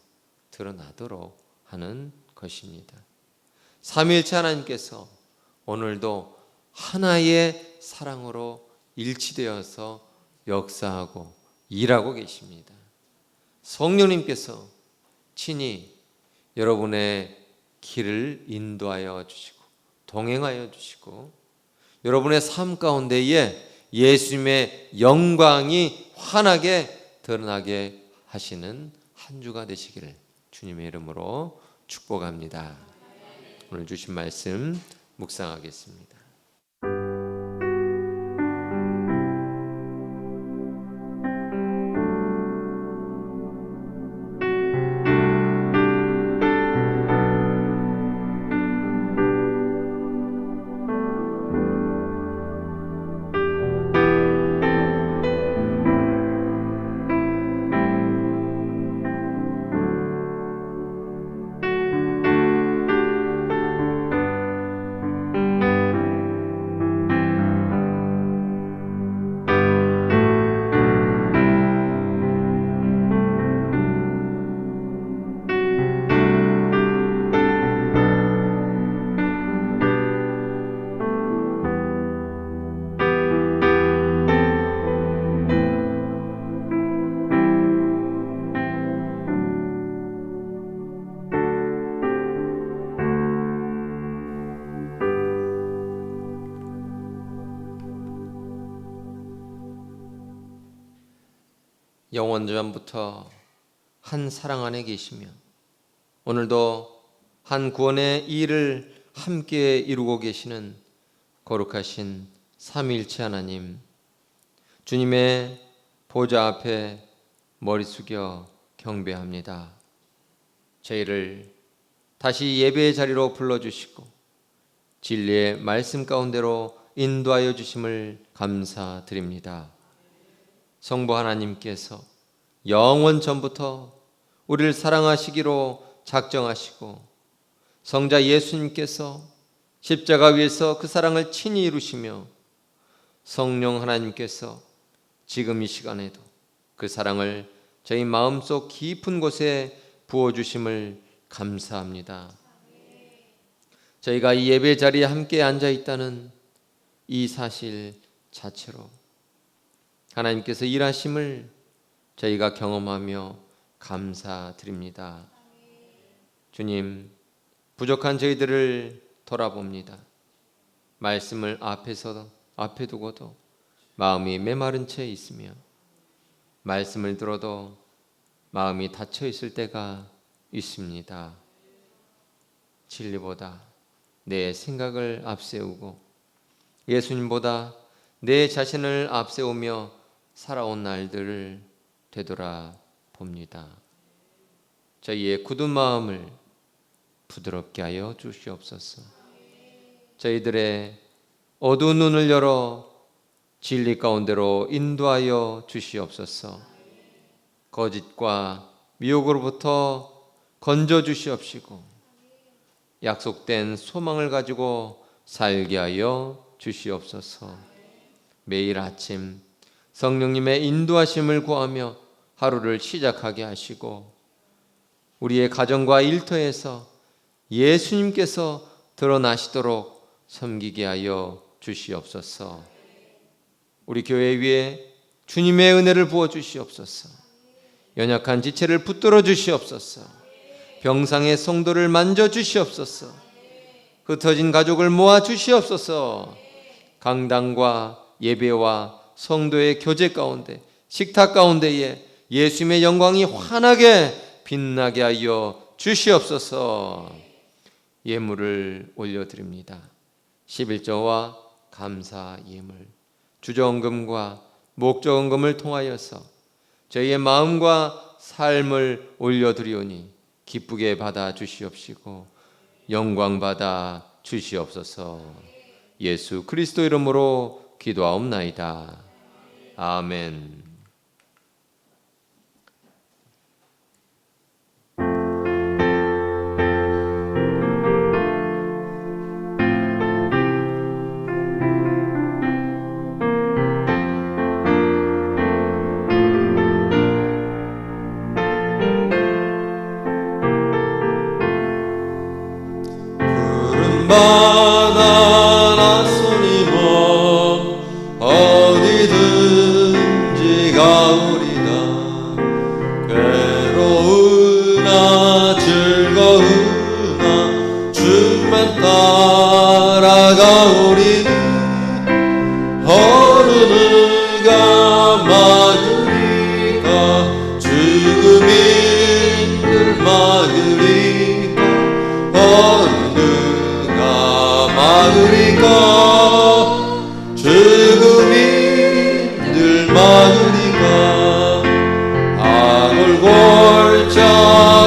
A: 드러나도록 하는 것입니다. 삼위일체 하나님께서 오늘도 하나의 사랑으로 일치되어서 역사하고 일하고 계십니다. 성령님께서 친히 여러분의 길을 인도하여 주시고 동행하여 주시고 여러분의 삶 가운데에 예수님의 영광이 환하게 드러나게 하시는 한 주가 되시기를 주님의 이름으로 축복합니다. 오늘 주신 말씀 묵상하겠습니다. 영원전부터 한 사랑 안에 계시며 오늘도 한 구원의 일을 함께 이루고 계시는 거룩하신 삼위일체 하나님, 주님의 보좌 앞에 머리 숙여 경배합니다. 저희를 다시 예배의 자리로 불러주시고 진리의 말씀 가운데로 인도하여 주심을 감사드립니다. 성부 하나님께서 영원 전부터 우리를 사랑하시기로 작정하시고 성자 예수님께서 십자가 위에서 그 사랑을 친히 이루시며 성령 하나님께서 지금 이 시간에도 그 사랑을 저희 마음속 깊은 곳에 부어주심을 감사합니다. 저희가 이 예배 자리에 함께 앉아 있다는 이 사실 자체로 하나님께서 일하심을 저희가 경험하며 감사드립니다. 주님, 부족한 저희들을 돌아봅니다. 말씀을 앞에 두고도 마음이 메마른 채 있으며 말씀을 들어도 마음이 닫혀 있을 때가 있습니다. 진리보다 내 생각을 앞세우고 예수님보다 내 자신을 앞세우며 살아온 날들을 되돌아 봅니다. 저희의 굳은 마음을 부드럽게 하여 주시옵소서. 저희들의 어두운 눈을 열어 진리 가운데로 인도하여 주시옵소서. 거짓과 미혹으로부터 건져 주시옵시고 약속된 소망을 가지고 살게 하여 주시옵소서. 매일 아침 성령님의 인도하심을 구하며 하루를 시작하게 하시고 우리의 가정과 일터에서 예수님께서 드러나시도록 섬기게 하여 주시옵소서. 우리 교회 위에 주님의 은혜를 부어 주시옵소서. 연약한 지체를 붙들어 주시옵소서. 병상의 성도를 만져 주시옵소서. 흩어진 가족을 모아 주시옵소서. 강단과 예배와 성도의 교제 가운데 식탁 가운데에 예수님의 영광이 환하게 빛나게 하여 주시옵소서. 예물을 올려드립니다. 11조와 감사 예물, 주정금과 목적금을 통하여서 저희의 마음과 삶을 올려드리오니 기쁘게 받아 주시옵시고 영광 받아 주시옵소서. 예수 그리스도 이름으로 기도하옵나이다. 아멘.
B: 바다 낯선이 먼 어디든지 가오리다. 괴로우나 즐거우나 주만 따라가오리니 어느 누가 막으리까 죽음인들 막으리까 어느 막으리까 죽음인들 막으리까 악을 골짝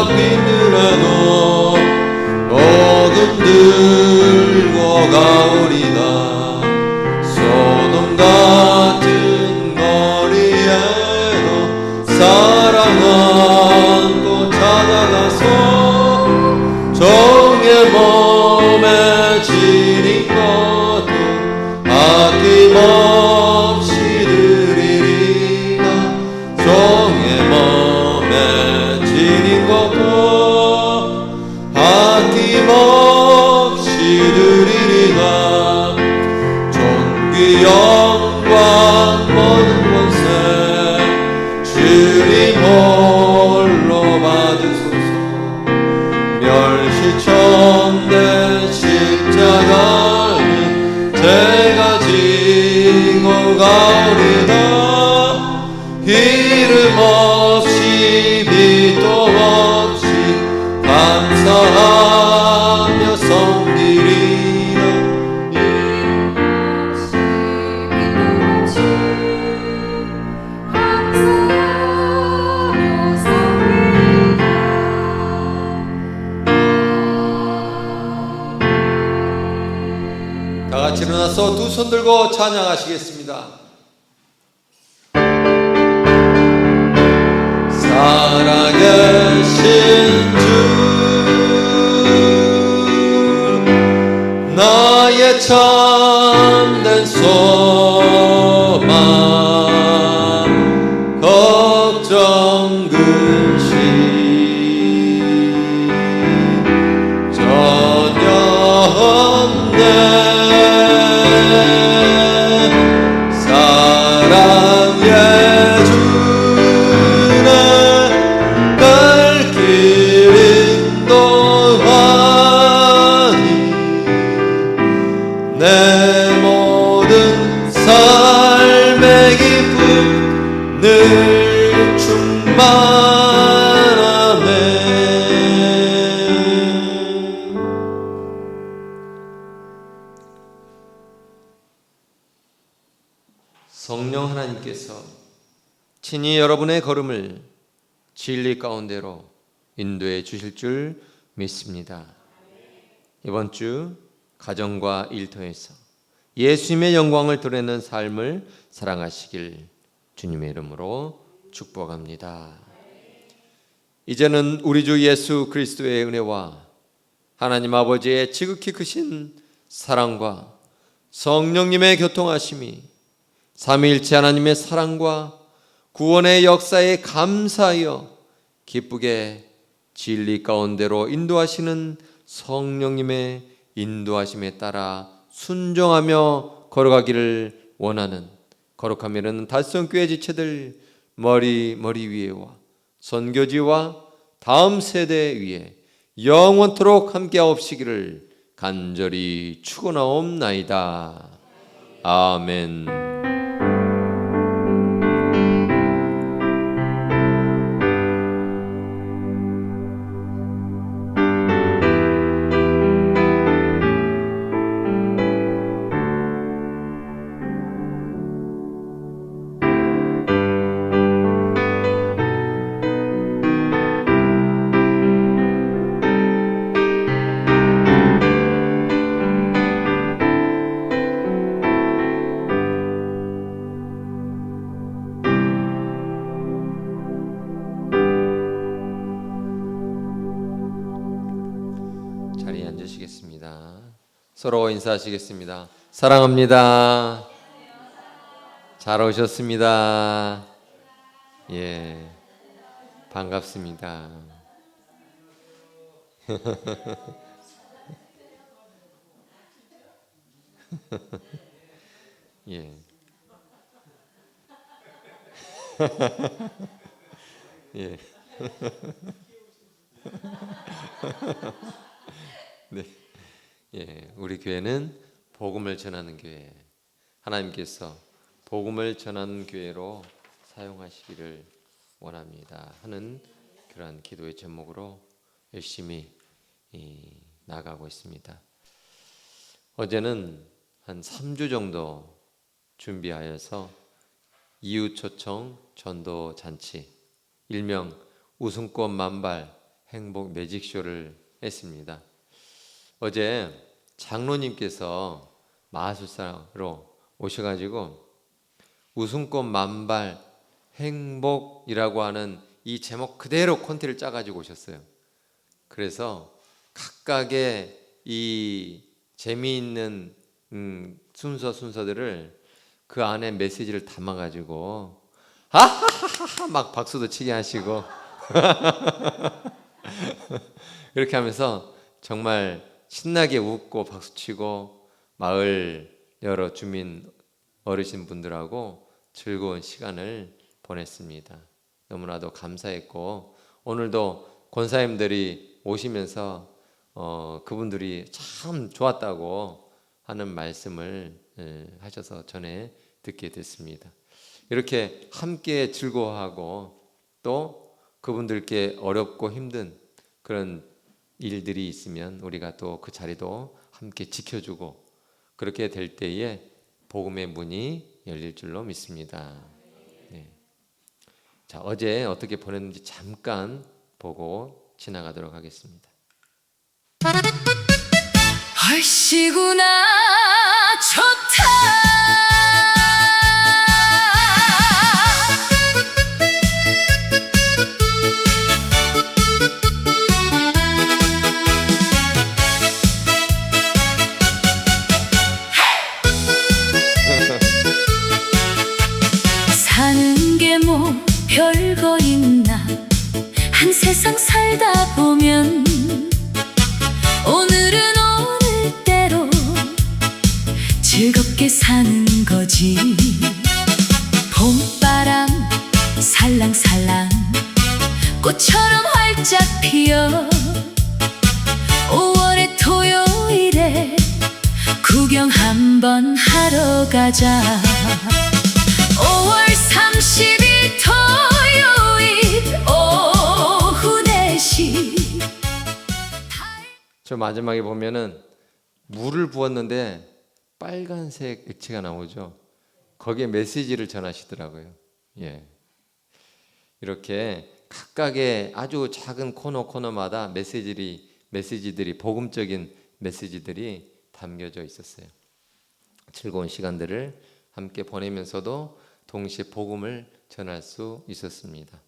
B: 비늘에도 모금 들고 가오리다. 소돔 같은 거리에도 사랑 안고 찾아가서 종의 몸에 지닌 것도 아낌없이 드리리라. 종의 몸에 지닌 것도 아낌없이 드리리라. 존귀 영광 모든 권세 주님 홀로 받으소서. 멸시천대 십자가는 제가 지고 가오리다. 이름 없이 빛도 없이 감사하며 섬기리라. 다 같이 일어나서 두 손 들고 찬양하시겠습니다. 살아계신 주 나의 참된 소망 걱정 근심 전혀 없네. 사랑의 주네 날 길 인도하니 내 모든 삶의 기쁨 늘 충만하네.
A: 성령 하나님께서 친히 여러분의 걸음을 진리 가운데로 인도해 주실 줄 믿습니다. 이번 주 가정과 일터에서 예수님의 영광을 드러내는 삶을 살아가시길 주님의 이름으로 축복합니다. 이제는 우리 주 예수 그리스도의 은혜와 하나님 아버지의 지극히 크신 사랑과 성령님의 교통하심이 삼위일체 하나님의 사랑과 구원의 역사에 감사하여 기쁘게 진리 가운데로 인도하시는 성령님의 인도하심에 따라 순종하며 걸어가기를 원하는 거룩함이 이르는 달성교회 지체들 머리 위에와 선교지와 다음 세대 위에 영원토록 함께하옵시기를 간절히 축원하옵나이다. 아멘. 자리에 앉으시겠습니다. 서로 인사하시겠습니다. 사랑합니다. 잘 오셨습니다. 예, 반갑습니다. 예. 예. 네. 예, 우리 교회는 복음을 전하는 교회, 하나님께서 복음을 전하는 교회로 사용하시기를 원합니다 하는 그러한 기도의 제목으로 열심히 나가고 있습니다. 어제는 한 3주 정도 준비하여서 이웃 초청 전도 잔치, 일명 웃음꽃 만발 행복 매직쇼를 했습니다. 어제 장로님께서 마술사로 오셔가지고 웃음꽃 만발 행복이라고 하는 이 제목 그대로 콘티를 짜가지고 오셨어요. 그래서 각각의 이 재미있는 순서들을 그 안에 메시지를 담아가지고 하하하하 막 박수도 치게 하시고 이렇게 하면서 정말 신나게 웃고 박수치고 마을 여러 주민 어르신분들하고 즐거운 시간을 보냈습니다. 너무나도 감사했고 오늘도 권사님들이 오시면서 그분들이 참 좋았다고 하는 말씀을 하셔서 전에 듣게 됐습니다. 이렇게 함께 즐거워하고 또 그분들께 어렵고 힘든 그런 일들이 있으면 우리가 또 그 자리도 함께 지켜주고 그렇게 될 때에 복음의 문이 열릴 줄로 믿습니다. 네. 자, 어제 어떻게 보냈는지 잠깐 보고 지나가도록 하겠습니다.
C: 얼씨구나 좋다. 사는 게 뭐 별거 있나. 한 세상 살다 보면 오늘은 오늘대로 즐겁게 사는 거지. 봄바람 살랑살랑 꽃처럼 활짝 피어 5월의 토요일에 구경 한번 하러 가자. 5월 30일 토요일 오후 4시.
A: 저 마지막에 보면은 물을 부었는데 빨간색 액체가 나오죠. 거기에 메시지를 전하시더라고요. 예. 이렇게 각각의 아주 작은 코너마다 메시지들이 복음적인 메시지들이 담겨져 있었어요. 즐거운 시간들을 함께 보내면서도 동시에 복음을 전할 수 있었습니다.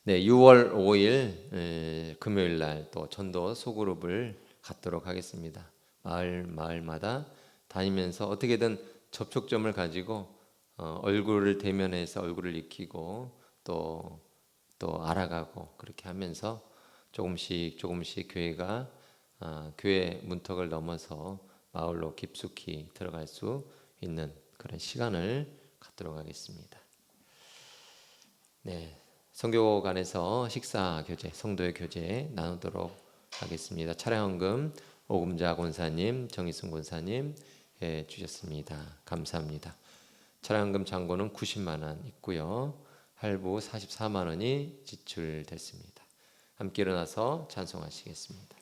A: 네, 6월 5일 금요일 날 또 전도 소그룹을 갖도록 하겠습니다. 마을마다 다니면서 어떻게든 접촉점을 가지고 얼굴을 대면해서 얼굴을 익히고 또 알아가고 그렇게 하면서 조금씩 교회가 교회 문턱을 넘어서 마을로 깊숙이 들어갈 수 있는 그런 시간을 갖도록 하겠습니다. 네, 선교관에서 식사 교제, 성도의 교제 나누도록 하겠습니다. 차량헌금 오금자 권사님, 정희승 권사님 해 주셨습니다. 감사합니다. 차량헌금 잔고는 90만 원 있고요. 할부 44만 원이 지출됐습니다. 함께 일어나서 찬송하시겠습니다.